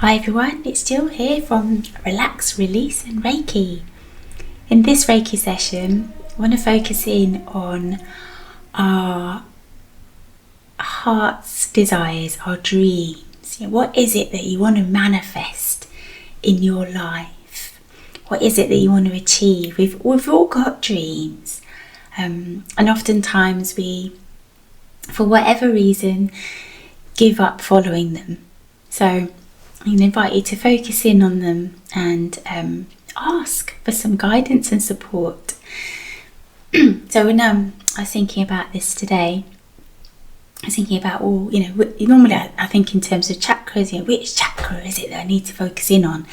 Hi everyone, it's Jill here from Relax, Release and Reiki. In this Reiki session, I want to focus in on our heart's desires, our dreams. What is it that you want to manifest in your life? What is it that you want to achieve? We've all got dreams, and oftentimes we, for whatever reason, give up following them. So I invite you to focus in on them and ask for some guidance and support. So when I was thinking about this today, I was thinking about normally I think in terms of chakras, which chakra is it that I need to focus in on?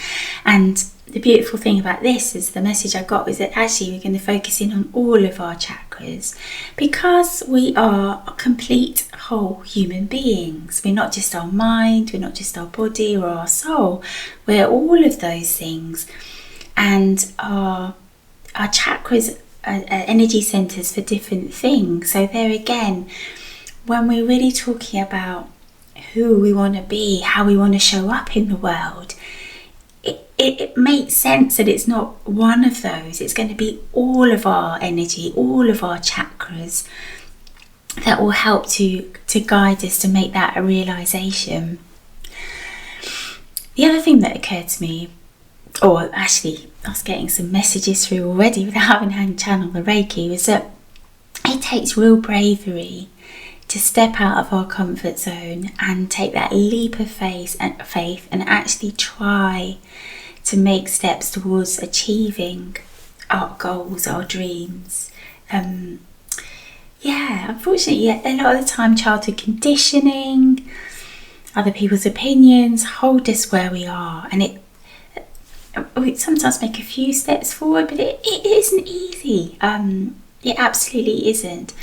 And the beautiful thing about this is the message I got was that actually we're going to focus in on all of our chakras, because we are complete whole human beings. We're not just our mind, we're not just our body or our soul, we're all of those things. And our chakras are energy centers for different things. So there again, when we're really talking about who we want to be, how we want to show up in the world, it makes sense that it's not one of those. It's going to be all of our energy, all of our chakras that will help to guide us to make that a realization. The other thing that occurred to me, or actually I was getting some messages through already without having had to channel the Reiki, was that it takes real bravery to step out of our comfort zone and take that leap of faith and actually try to make steps towards achieving our goals, our dreams. Unfortunately, a lot of the time childhood conditioning, other people's opinions hold us where we are, and we sometimes make a few steps forward, but it isn't easy. It absolutely isn't.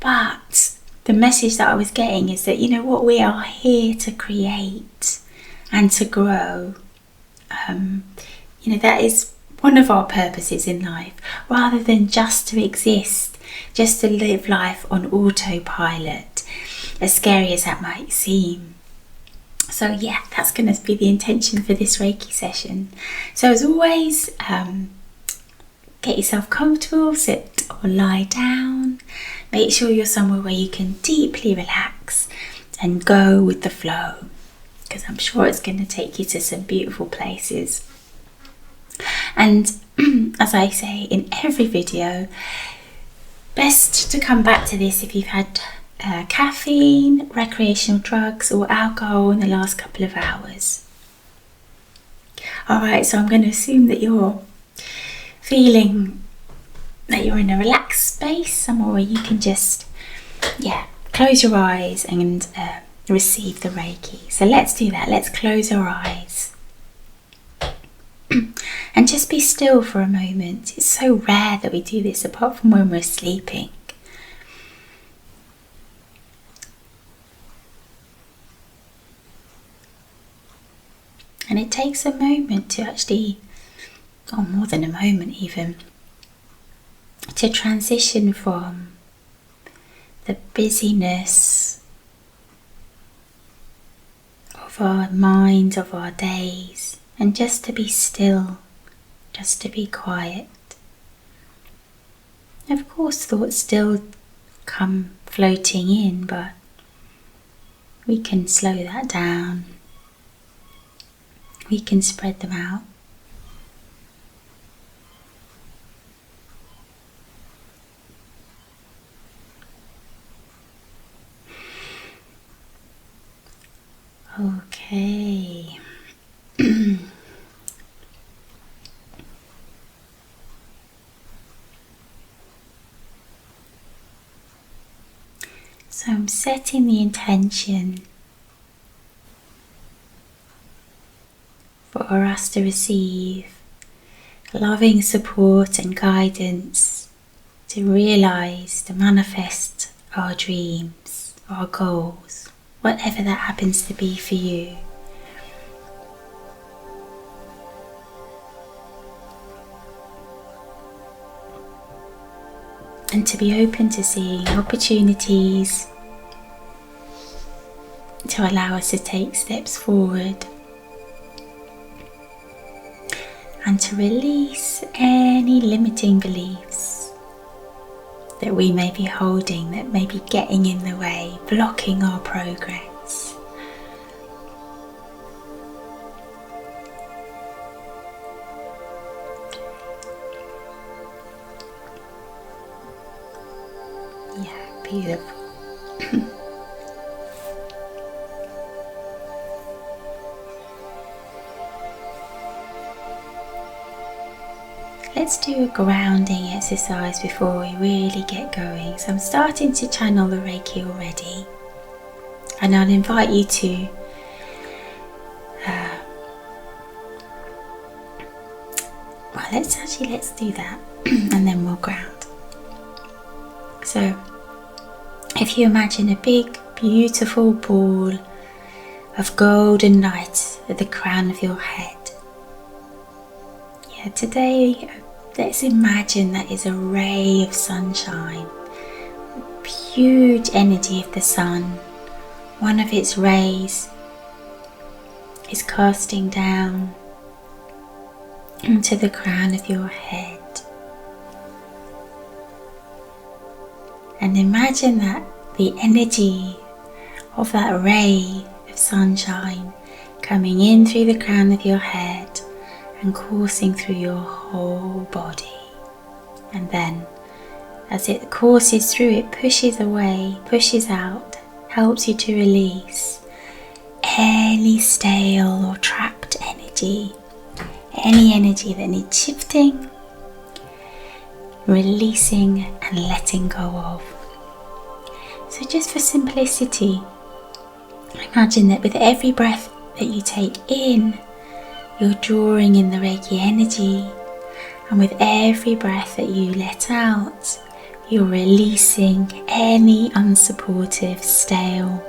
But the message that I was getting is that, we are here to create and to grow. That is one of our purposes in life, rather than just to exist, just to live life on autopilot, as scary as that might seem. So that's going to be the intention for this Reiki session. So as always, get yourself comfortable, sit or lie down. Make sure you're somewhere where you can deeply relax and go with the flow, because I'm sure it's going to take you to some beautiful places. And as I say in every video, best to come back to this if you've had caffeine, recreational drugs or alcohol in the last couple of hours. Alright, so I'm going to assume that you're feeling that you're in a relaxed space, somewhere where you can just close your eyes and receive the Reiki. So let's do that. Let's close our eyes and just be still for a moment. It's so rare that we do this, apart from when we're sleeping. And it takes a moment to actually, or more than a moment even, to transition from the busyness of our minds, of our days, and just to be still, just to be quiet. Of course, thoughts still come floating in, but we can slow that down. We can spread them out. Okay. So I'm setting the intention for us to receive loving support and guidance to realize, to manifest our dreams, our goals, whatever that happens to be for you. And to be open to seeing opportunities to allow us to take steps forward and to release any limiting beliefs that we may be holding, that may be getting in the way, blocking our progress. Yeah, beautiful. Let's do a grounding exercise before we really get going. So I'm starting to channel the Reiki already, and I'll invite you to let's do that and then we'll ground. So if you imagine a big beautiful ball of golden light at the crown of your head. Yeah, today let's imagine that is a ray of sunshine, huge energy of the sun. One of its rays is casting down into the crown of your head. And imagine that the energy of that ray of sunshine coming in through the crown of your head and coursing through your whole body. And then as it courses through, it pushes away, pushes out, helps you to release any stale or trapped energy, any energy that needs shifting, releasing and letting go of. So just for simplicity, imagine that with every breath that you take in, you're drawing in the Reiki energy, and with every breath that you let out, you're releasing any unsupportive, stale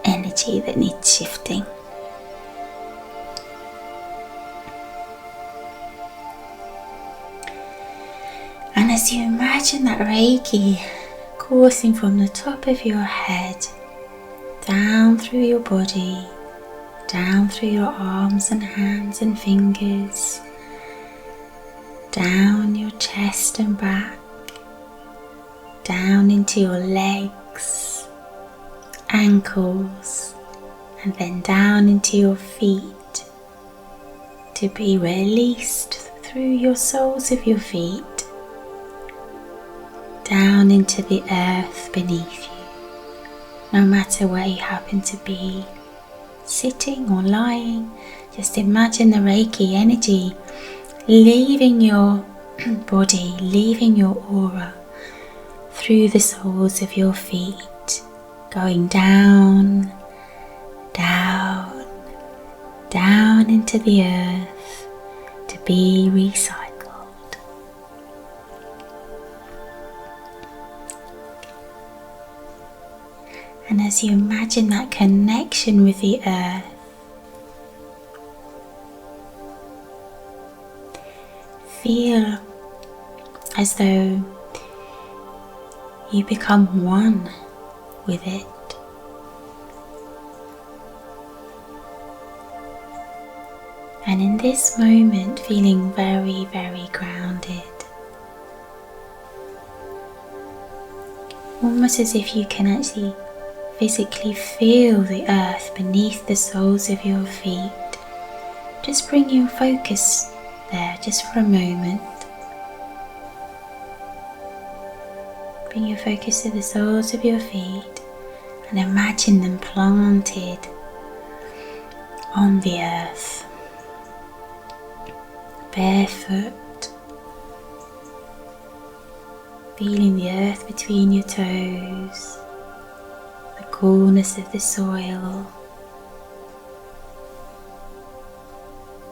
energy that needs shifting. And as you imagine that Reiki coursing from the top of your head, down through your body, down through your arms and hands and fingers, down your chest and back, down into your legs, ankles, and then down into your feet, to be released through your soles of your feet, down into the earth beneath you, no matter where you happen to be, sitting or lying. Just imagine the Reiki energy leaving your body, leaving your aura through the soles of your feet, going down, down, down into the earth to be recycled. And as you imagine that connection with the earth, feel as though you become one with it. And in this moment, feeling very, very grounded. Almost as if you can actually physically feel the earth beneath the soles of your feet. Just bring your focus there just for a moment. Bring your focus to the soles of your feet and imagine them planted on the earth, barefoot, feeling the earth between your toes, the coolness of the soil,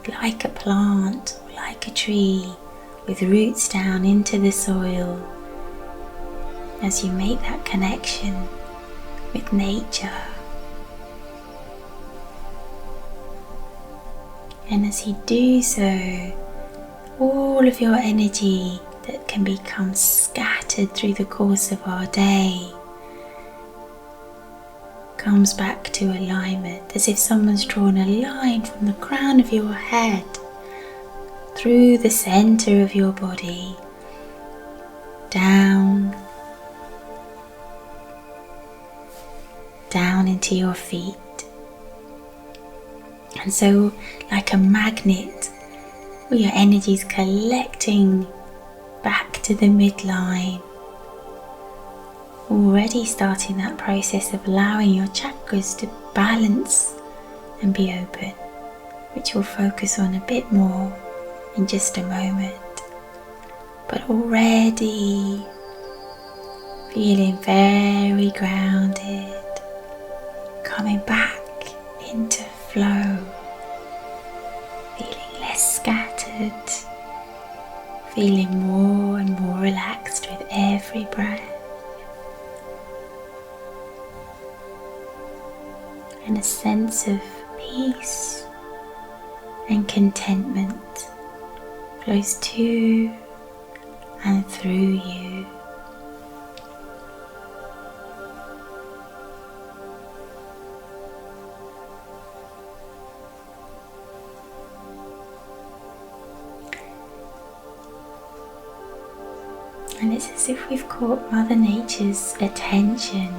like a plant or like a tree with roots down into the soil. As you make that connection with nature, and as you do so, all of your energy that can become scattered through the course of our day comes back to alignment, as if someone's drawn a line from the crown of your head through the center of your body, down into your feet. And so, like a magnet, all your energy is collecting back to the midline, already starting that process of allowing your chakras to balance and be open, which we'll focus on a bit more in just a moment. But already feeling very grounded, coming back into flow, feeling less scattered, feeling more and more relaxed with every breath. And a sense of peace and contentment flows to and through you. And it's as if we've caught Mother Nature's attention,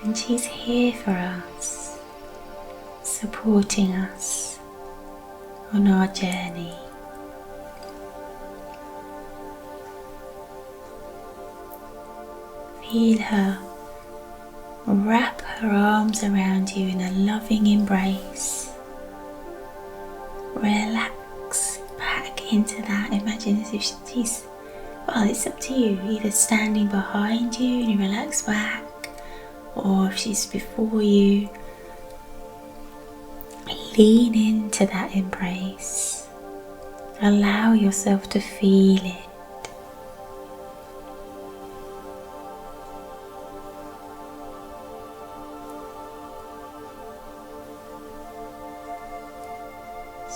and she's here for us, supporting us on our journey. Feel her wrap her arms around you in a loving embrace. Relax back into that. Imagine as if she's, well, it's up to you, either standing behind you and you relax back, or if she's before you, lean into that embrace. Allow yourself to feel it.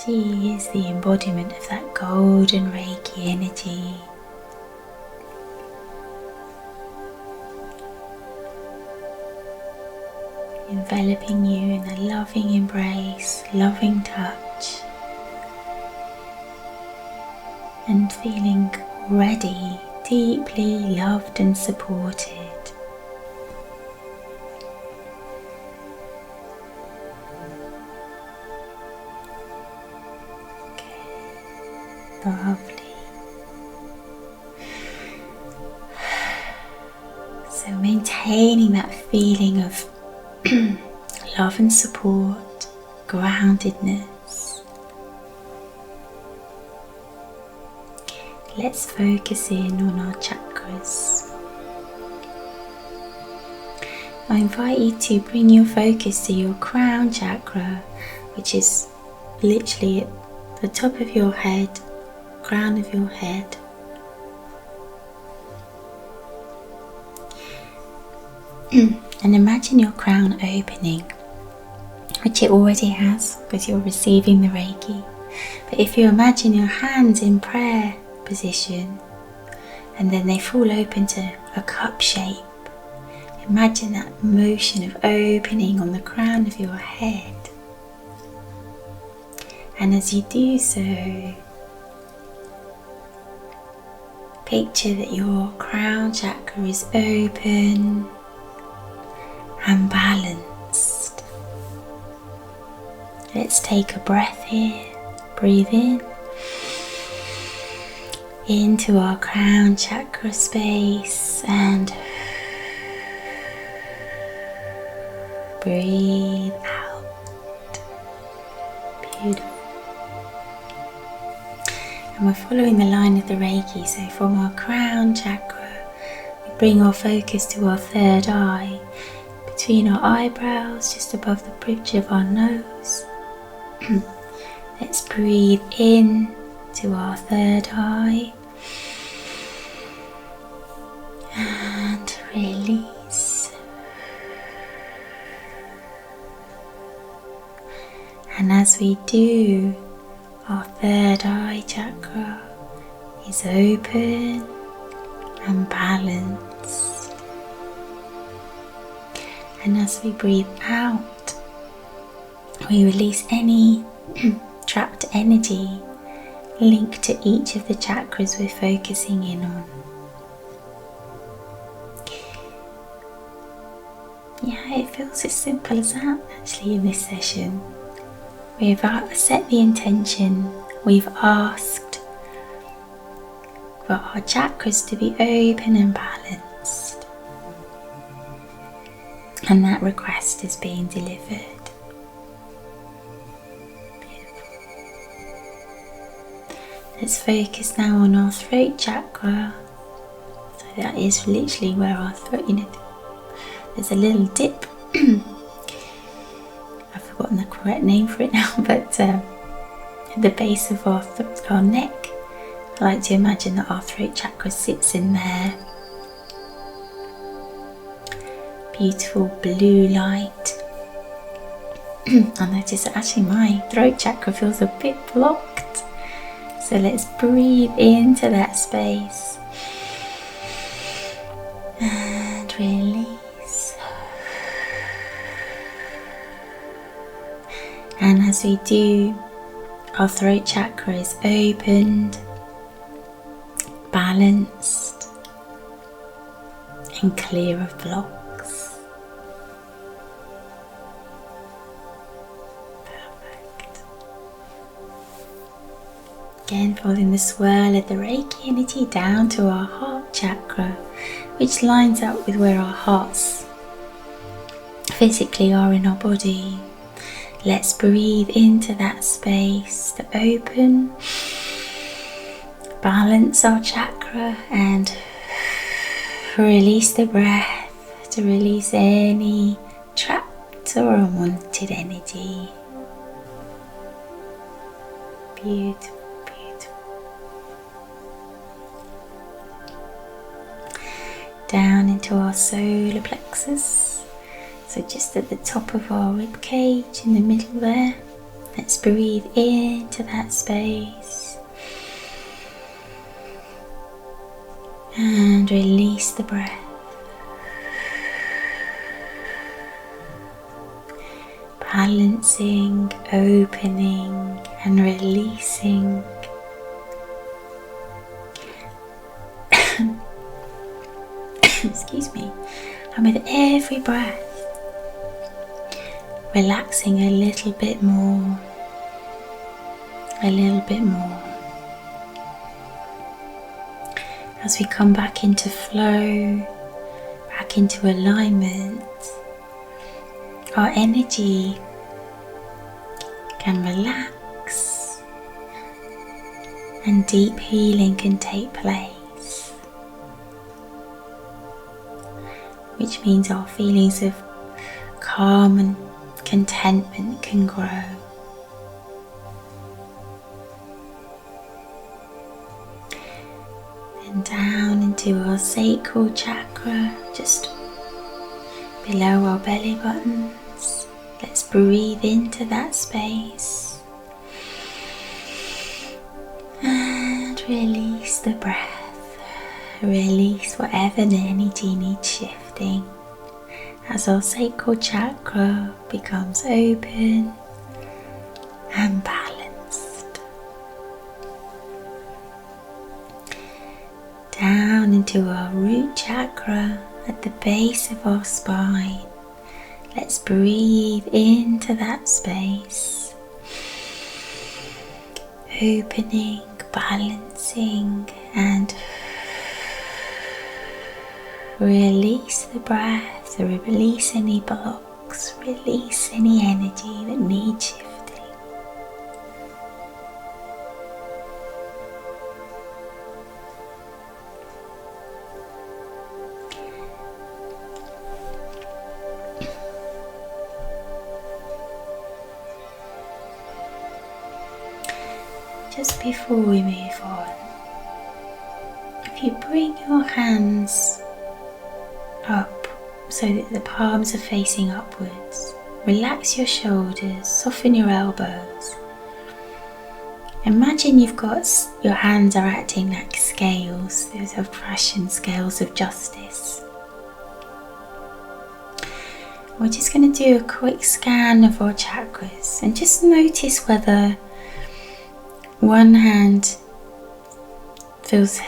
She is the embodiment of that golden Reiki energy. Enveloping you in a loving embrace, loving touch, and feeling already deeply loved and supported. Lovely. So maintaining that feeling of love and support, groundedness. Let's focus in on our chakras. I invite you to bring your focus to your crown chakra, which is literally at the top of your head, crown of your head. And imagine your crown opening, which it already has because you're receiving the Reiki. But if you imagine your hands in prayer position and then they fall open to a cup shape, imagine that motion of opening on the crown of your head. And as you do so, picture that your crown chakra is open and balanced. Let's take a breath here. Breathe in into our crown chakra space and breathe out. Beautiful. And we're following the line of the Reiki. So from our crown chakra, we bring our focus to our third eye, between our eyebrows, just above the bridge of our nose. Let's breathe in to our third eye and release. And as we do, our third eye chakra is open and balanced. And as we breathe out, we release any trapped energy link to each of the chakras we're focusing in on. Yeah, it feels as simple as that actually in this session. We've set the intention, we've asked for our chakras to be open and balanced, and that request is being delivered. Let's focus now on our throat chakra. So that is literally where our throat, there's a little dip. I've forgotten the correct name for it now, but at the base of our neck, I like to imagine that our throat chakra sits in there. Beautiful blue light. I notice that actually my throat chakra feels a bit blocked. So let's breathe into that space and release. And as we do, our throat chakra is opened, balanced, and clear of blocks. Again, following the swirl of the Reiki energy down to our heart chakra, which lines up with where our hearts physically are in our body. Let's breathe into that space to open, balance our chakra, and release the breath to release any trapped or unwanted energy. Beautiful. Down into our solar plexus, so just at the top of our rib cage in the middle there. Let's breathe into that space and release the breath. Balancing, opening and releasing. Excuse me. And with every breath, relaxing a little bit more, as we come back into flow, back into alignment, our energy can relax and deep healing can take place. Which means our feelings of calm and contentment can grow. Then down into our sacral chakra, just below our belly buttons. Let's breathe into that space and release the breath. Release whatever energy needs shifting as our sacral chakra becomes open and balanced. Down into our root chakra at the base of our spine. Let's breathe into that space, opening, balancing, and release the breath to release any blocks, release any energy that needs shifting. Just before we move on, if you bring your hands up so that the palms are facing upwards, relax your shoulders, soften your elbows. Imagine you've got your hands are acting like scales, those old-fashioned scales of justice. We're just going to do a quick scan of our chakras and just notice whether one hand feels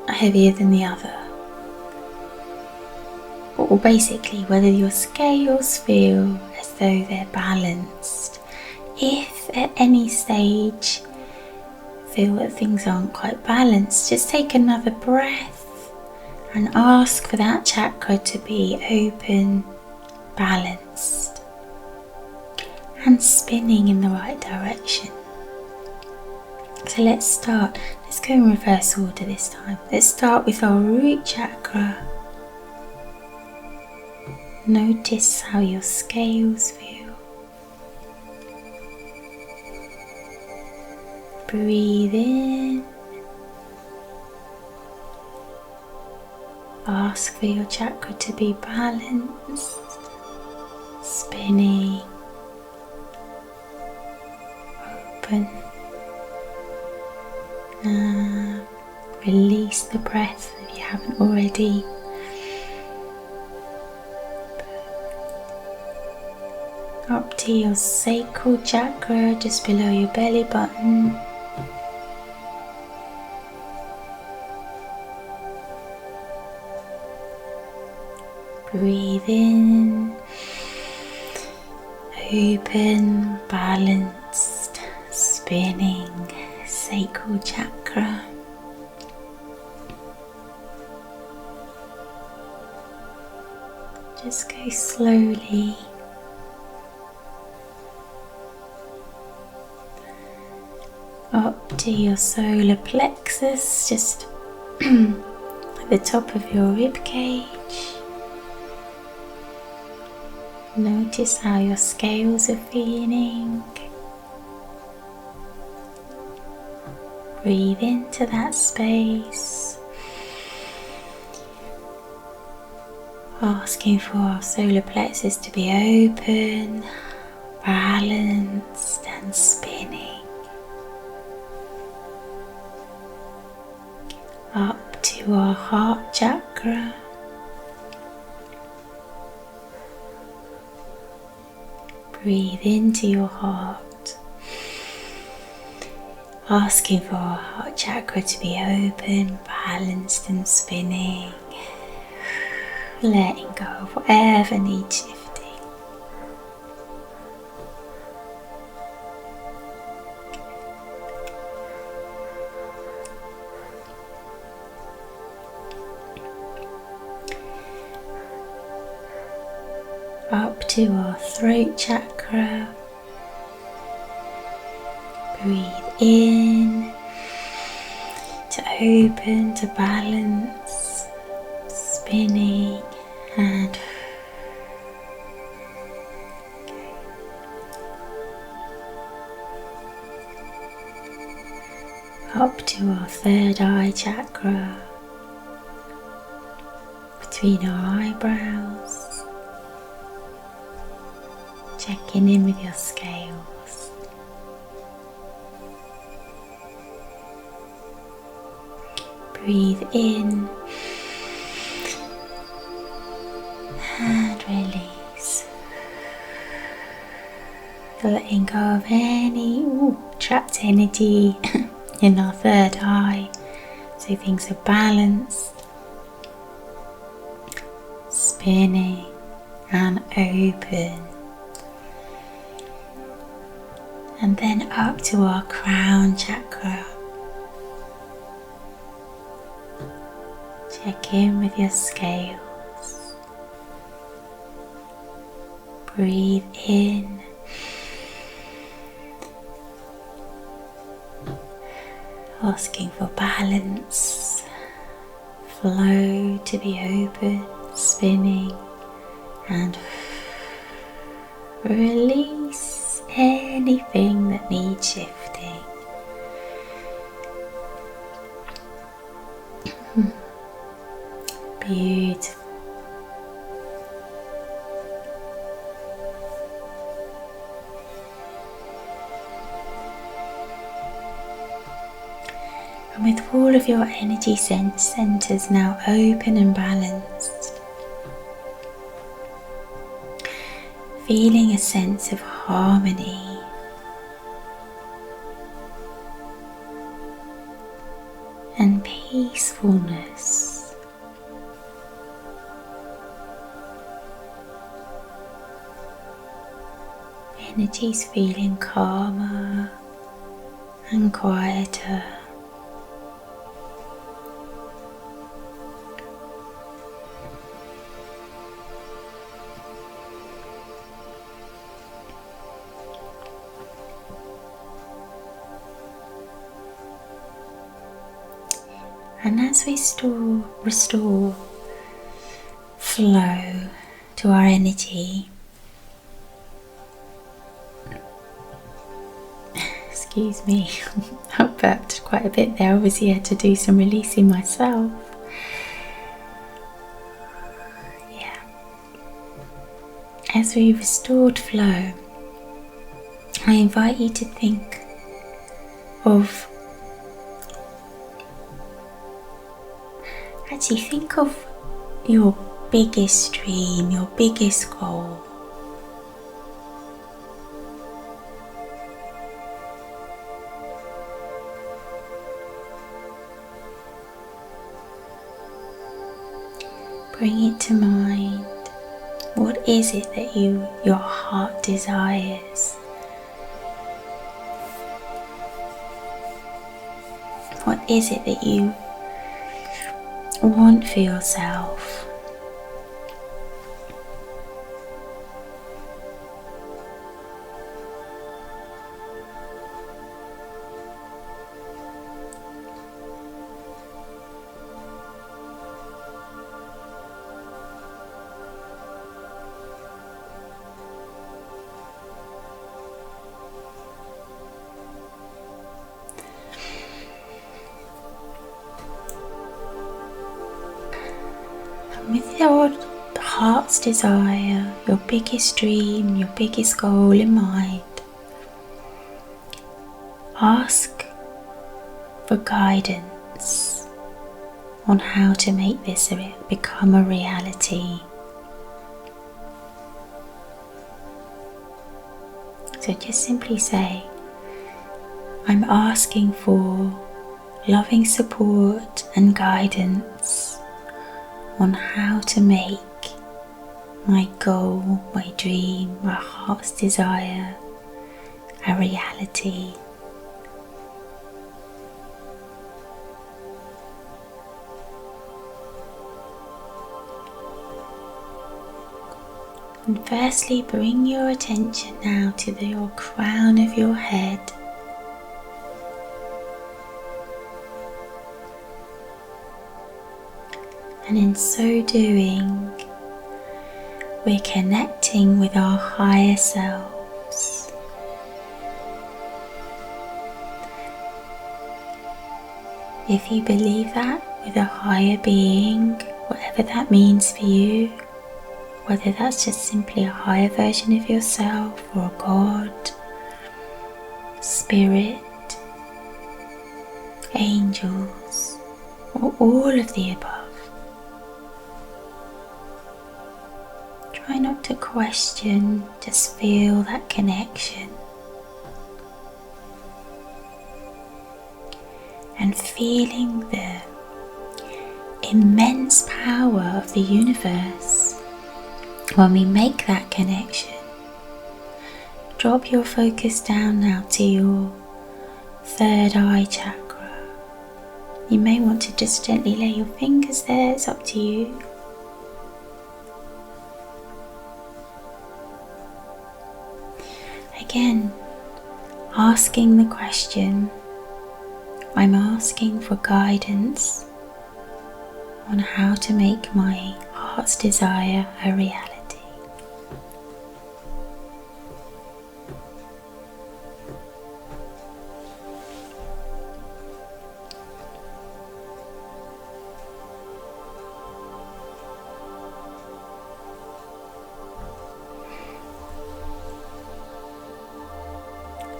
heavier than the other, or basically whether your scales feel as though they're balanced. If at any stage feel that things aren't quite balanced, just take another breath and ask for that chakra to be open, balanced, and spinning in the right direction. So let's start. Let's go in reverse order this time. Let's start with our root chakra. Notice how your scales feel. Breathe in. Ask for your chakra to be balanced, spinning, open. Release the breath if you haven't already. Up to your sacral chakra, just below your belly button. Breathe in, open, balanced, spinning, sacral chakra. Just go slowly. Up to your solar plexus, just at the top of your rib cage. Notice how your scales are feeling. Breathe into that space. Asking for our solar plexus to be open, balanced and spinning. Up to our heart chakra. Breathe into your heart, asking for our heart chakra to be open, balanced and spinning, letting go of whatever needs shifting. Up to our throat chakra. Breathe in to open, to balance, spinning and up to our third eye chakra, between our eyebrows. Checking in with your scales. Breathe in and release. Letting go of any trapped energy in our third eye, so things are balanced, spinning and open. And then up to our crown chakra. Check in with your scales. Breathe in. Asking for balance, flow to be open, spinning and release anything that needs shifting. Beautiful. And with all of your energy centers now open and balanced, feeling a sense of harmony peacefulness. Energy's feeling calmer and quieter. And as we restore flow to our energy, excuse me, I burped quite a bit there. Obviously I had to do some releasing myself. Yeah. As we restored flow, I invite you to think of your biggest dream, your biggest goal. Bring it to mind. What is it that your heart desires? What is it that you want for yourself? With your heart's desire, your biggest dream, your biggest goal in mind, ask for guidance on how to make this become a reality. So just simply say, I'm asking for loving support and guidance on how to make my goal, my dream, my heart's desire a reality. And firstly, bring your attention now to your crown of your head. And in so doing, we're connecting with our higher selves. If you believe that with a higher being, whatever that means for you, whether that's just simply a higher version of yourself or a God, spirit, angels, or all of the above. Try not to question, just feel that connection. And feeling the immense power of the universe when we make that connection. Drop your focus down now to your third eye chakra. You may want to just gently lay your fingers there, it's up to you. Again, asking the question, I'm asking for guidance on how to make my heart's desire a reality.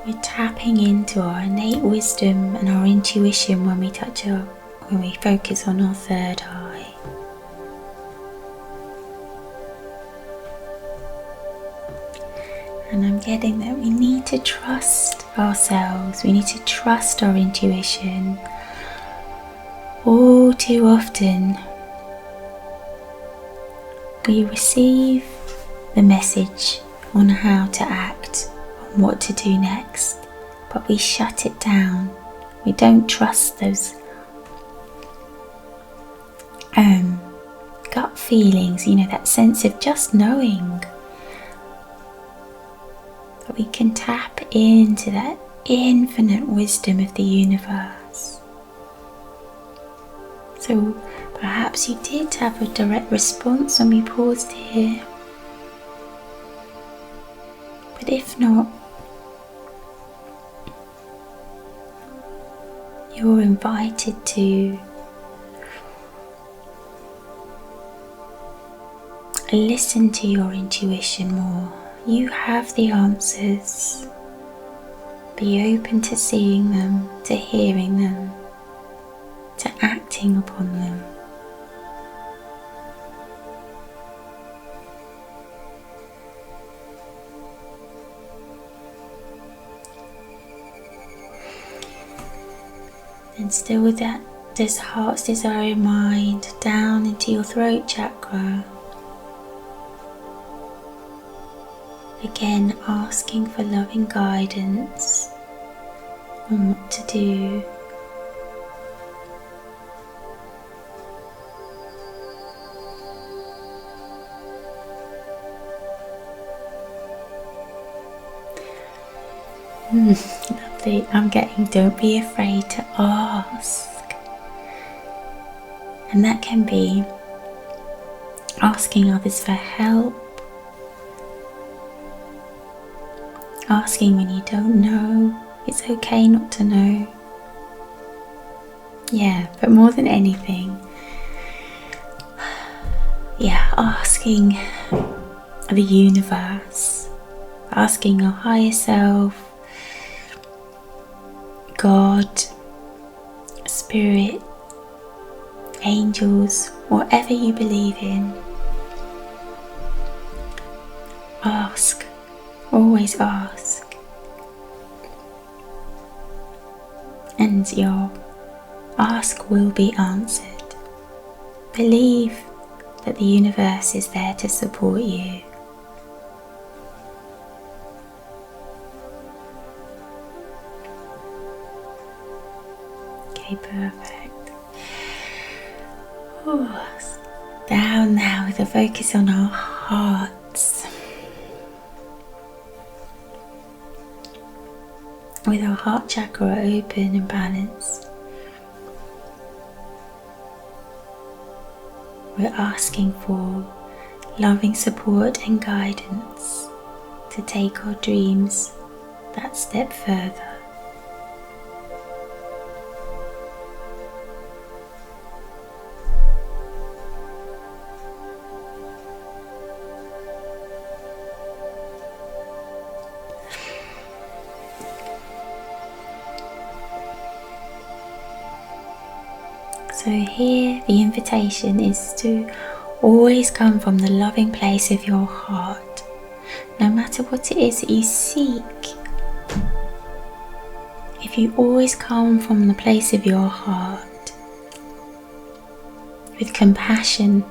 We're tapping into our innate wisdom and our intuition when we focus on our third eye. And I'm getting that we need to trust ourselves, we need to trust our intuition, All too often we receive the message on how to act, on what to do next, but we shut it down. We don't trust those gut feelings, that sense of just knowing. But we can tap into that infinite wisdom of the universe. So perhaps you did have a direct response when we paused here. But if not, you're invited to listen to your intuition more. You have the answers. Be open to seeing them, to hearing them, to acting upon them. And still with that, this heart's desire in mind, down into your throat chakra. Again, asking for loving guidance on what to do. Lovely. Don't be afraid to ask. And that can be asking others for help, asking when you don't know. It's okay not to know. Yeah, but more than anything, asking the universe, asking your higher self, God, Spirit, angels, whatever you believe in. Ask, always ask. And your ask will be answered. Believe that the universe is there to support you. Okay, perfect. Down now with a focus on our hearts. With our heart chakra open and balanced, we're asking for loving support and guidance to take our dreams that step further. So here the invitation is to always come from the loving place of your heart, no matter what it is that you seek. If you always come from the place of your heart, with compassion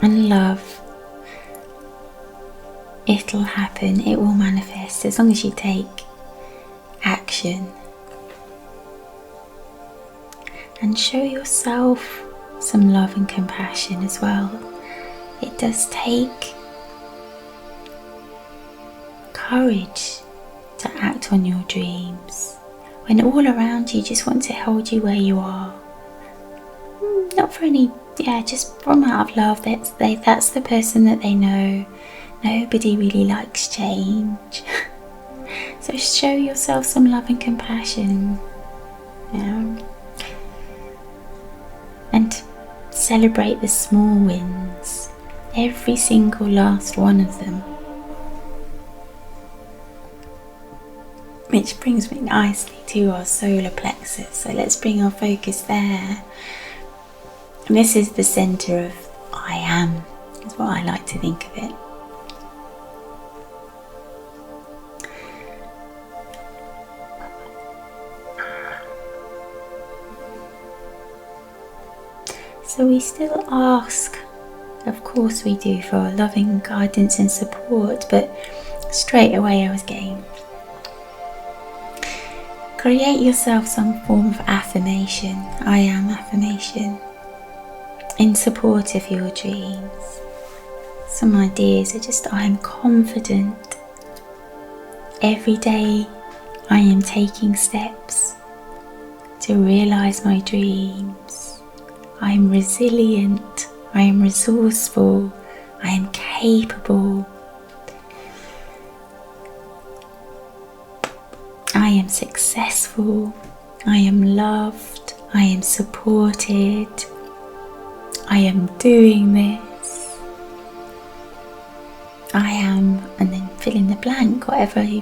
and love, it'll happen, it will manifest, as long as you take action. And show yourself some love and compassion as well. It does take courage to act on your dreams when all around you just want to hold you where you are. Not for any, just from out of love. That's the person that they know. Nobody really likes change. So show yourself some love and compassion. And celebrate the small wins, every single last one of them. Which brings me nicely to our solar plexus. So let's bring our focus there. And this is the center of I am, is what I like to think of it. So we still ask, of course we do, for loving guidance and support, but straight away I was getting, create yourself some form of affirmation. I am affirmation in support of your dreams. Some ideas are just, I am confident. Every day I am taking steps to realize my dreams. I am resilient. I am resourceful. I am capable. I am successful. I am loved. I am supported. I am doing this. I am, and then fill in the blank, whatever you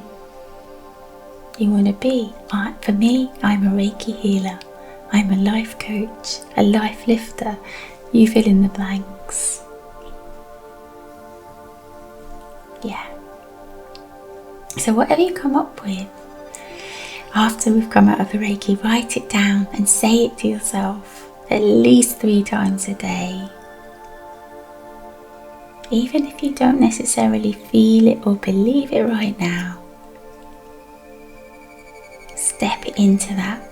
want to be. For me, I'm a Reiki healer. I'm a life coach, a life lifter. You fill in the blanks. Yeah. So whatever you come up with, after we've come out of the Reiki, write it down and say it to yourself at least 3 times a day. Even if you don't necessarily feel it or believe it right now, step into that.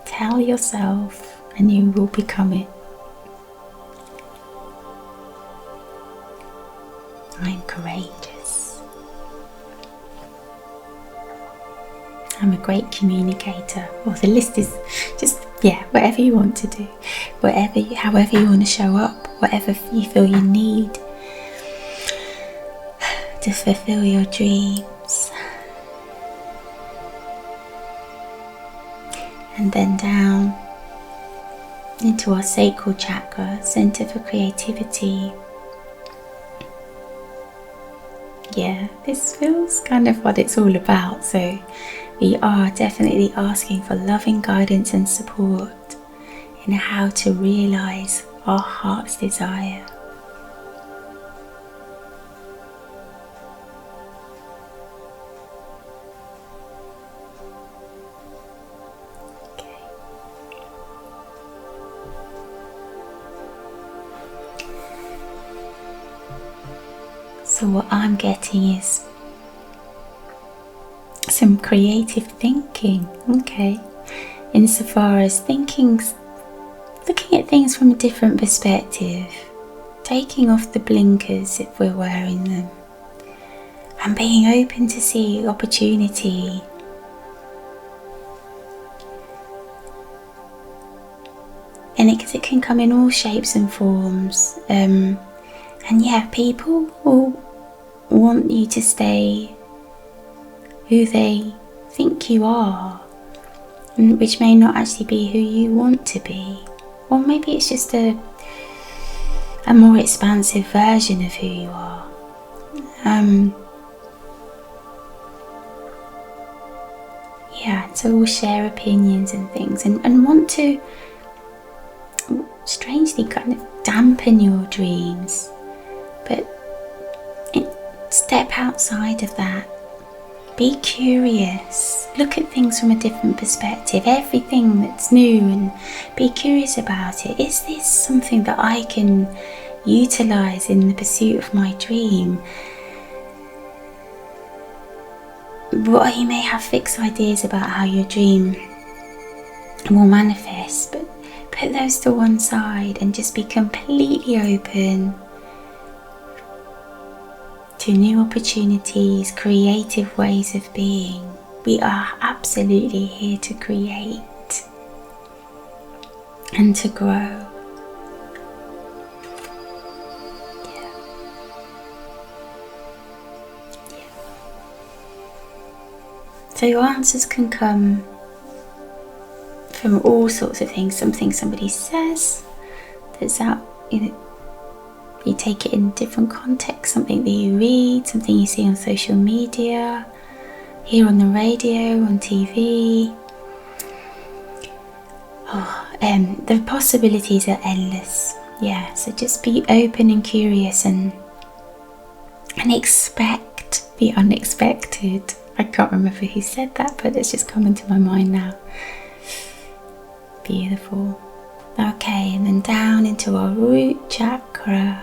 Tell yourself and you will become it. I'm courageous. I'm a great communicator. Well, the list is just, whatever you want to do. However you want to show up, whatever you feel you need to fulfill your dreams. And then down into our sacral chakra, center for creativity. Yeah, this feels kind of what it's all about. So we are definitely asking for loving guidance and support in how to realize our heart's desire. So what I'm getting is some creative thinking, insofar as looking at things from a different perspective, taking off the blinkers if we're wearing them, and being open to see opportunity. And it can come in all shapes and forms, and people will want you to stay who they think you are, which may not actually be who you want to be, or maybe it's just a more expansive version of who you are. So we'll share opinions and things, and want to strangely kind of dampen your dreams, but step outside of that. Be curious, look at things from a different perspective, everything that's new, and be curious about it. Is this something that I can utilize in the pursuit of my dream? Well, you may have fixed ideas about how your dream will manifest, but put those to one side and just be completely open to new opportunities, creative ways of being. We are absolutely here to create and to grow. So your answers can come from all sorts of things. Something somebody says that's out, you take it in different contexts, something that you read, something you see on social media, hear on the radio, on TV. The possibilities are endless. So just be open and curious and expect the unexpected. I can't remember who said that, but it's just come into my mind now. Beautiful. Okay, and then down into our root chakra.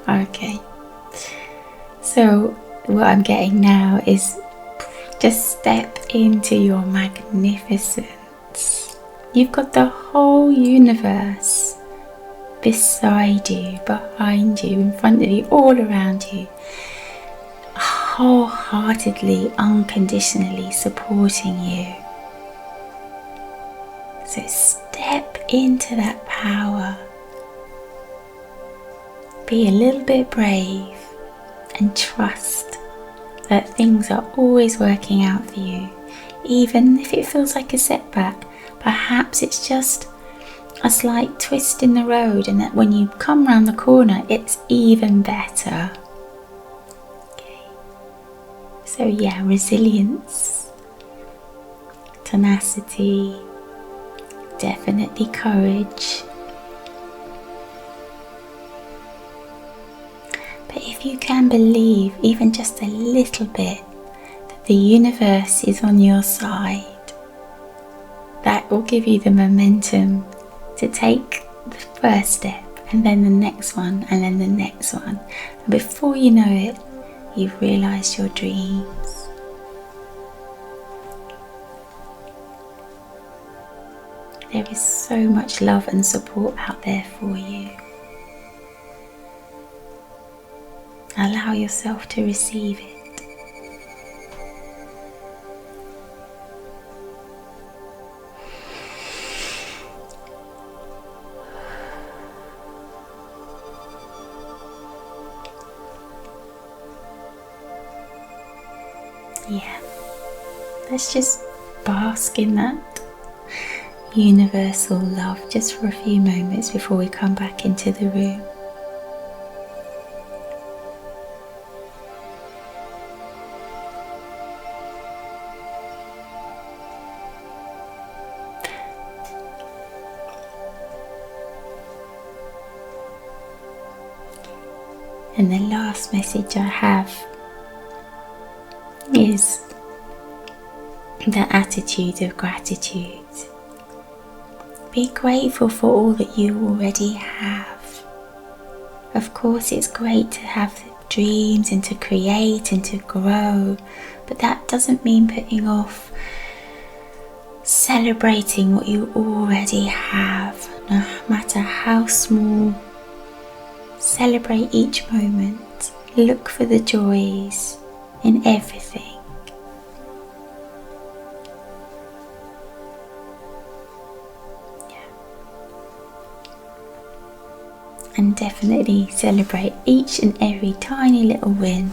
Okay, so what I'm getting now is just step into your magnificence. You've got the whole universe beside you, behind you, in front of you, all around you, wholeheartedly, unconditionally supporting you. So step into that power. Be a little bit brave and trust that things are always working out for you. Even if it feels like a setback, perhaps it's just a slight twist in the road, and that when you come round the corner it's even better. Okay. So yeah, resilience, tenacity, definitely courage. But if you can believe even just a little bit that the universe is on your side, that will give you the momentum to take the first step, and then the next one, and then the next one. And before you know it, you've realised your dreams. There is so much love and support out there for you. Allow yourself to receive it. Yeah, let's just bask in that universal love just for a few moments before we come back into the room. And the last message I have is the attitude of gratitude. Be grateful for all that you already have. Of course, it's great to have dreams and to create and to grow, but that doesn't mean putting off celebrating what you already have, no matter how small. Celebrate each moment. Look for the joys in everything. And definitely celebrate each and every tiny little win.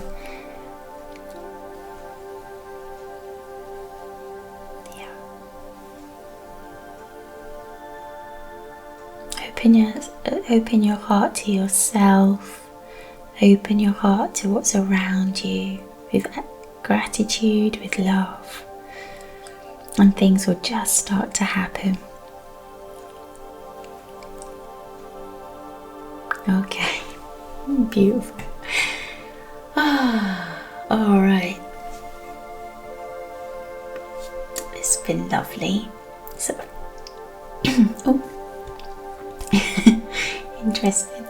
Yeah. Open your heart to yourself. Open your heart to what's around you with gratitude, with love, and things will just start to happen. Okay, beautiful. Alright. It's been lovely. So, oh, interesting.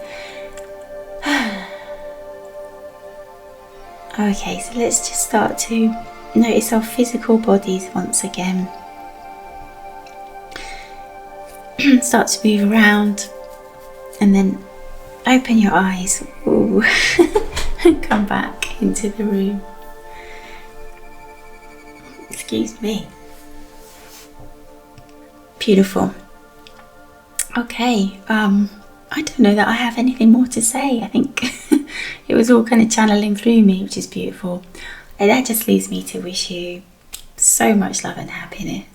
Okay, so let's just start to notice our physical bodies once again. Start to move around and then open your eyes. Ooh. And come back into the room. Excuse me. Beautiful. Okay, I don't know that I have anything more to say. I think it was all kind of channeling through me, which is beautiful. And that just leaves me to wish you so much love and happiness.